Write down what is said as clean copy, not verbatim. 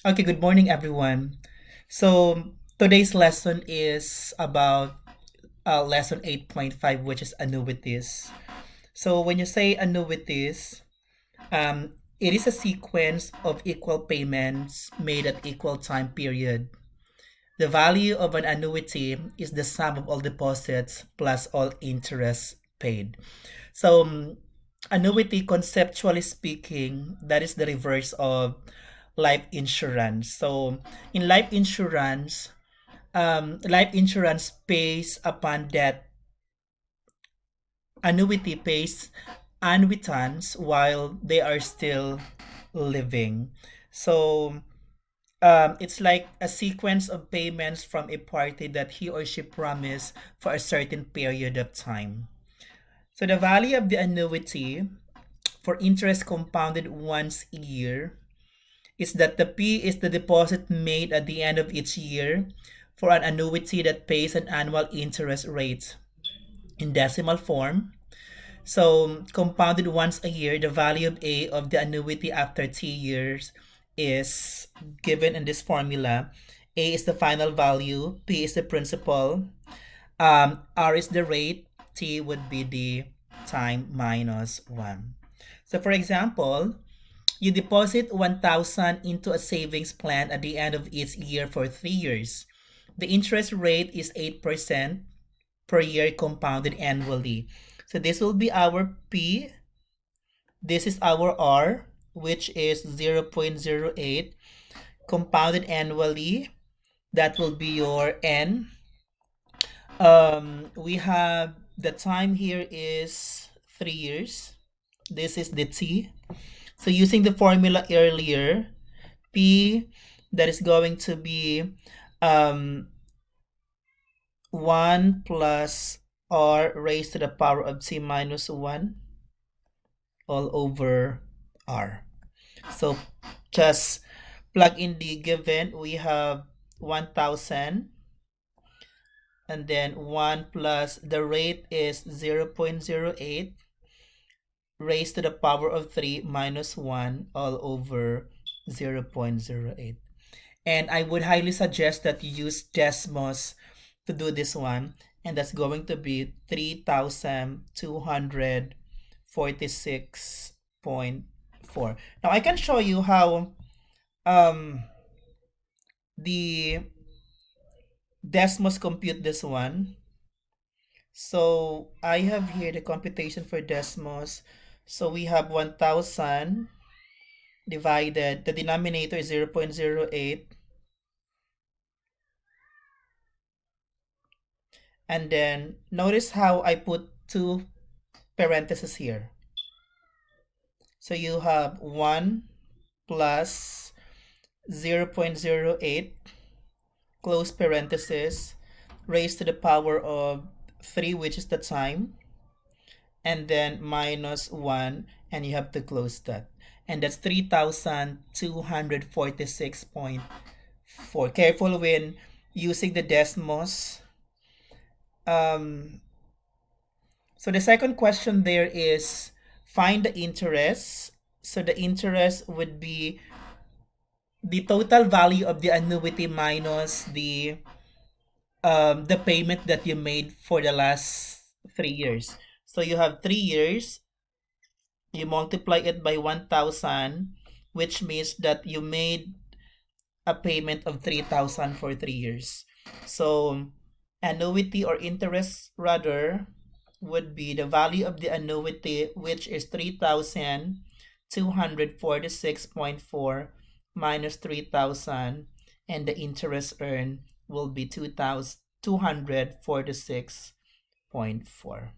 Okay, good morning, everyone. So today's lesson is about lesson 8.5, which is annuities. So when you say annuities, it is a sequence of equal payments made at equal time period. The value of an annuity is the sum of all deposits plus all interest paid. So, annuity, conceptually speaking, that is the reverse of life insurance. So, in life insurance pays upon death. Annuity pays annuitants while they are still living. So, it's like a sequence of payments from a party that he or she promised for a certain period of time. So the value of the annuity for interest compounded once a year is that the P is the deposit made at the end of each year for an annuity that pays an annual interest rate in decimal form. So compounded once a year, the value of A of the annuity after T years is given in this formula. A is the final value, P is the principal, R is the rate, T would be the time minus 1. So for example, you deposit 1,000 into a savings plan at the end of each year for 3 years. The interest rate is 8% per year compounded annually. So this will be our P. This is our R, which is 0.08 compounded annually. That will be your N. We have the time here is 3 years. This is the T. So using the formula earlier, P, that is going to be um, 1 plus R raised to the power of T minus 1 all over R. So just plug in the given. We have 1,000, and then 1 plus the rate is 0.08 raised to the power of 3 minus 1 all over 0.08. And I would highly suggest that you use Desmos to do this one. And that's going to be 3,246.4. Now I can show you how um, the Desmos compute this one. So I have here the computation for Desmos. So we have 1,000 divided, the denominator is 0.08, and then notice how I put two parentheses here. So you have 1 plus 0.08 close parenthesis raised to the power of 3, which is the time, and then minus 1, and you have to close that. And that's 3,246.4. Careful when using the Desmos. So the second question there is find the interest. So the interest would be the total value of the annuity minus the payment that you made for the last 3 years. So you have 3 years, you multiply it by 1,000, which means that you made a payment of 3,000 for 3 years. So annuity or interest rather would be the value of the annuity, which is 3,246.4 minus 3,000, and the interest earned will be 2,246.4.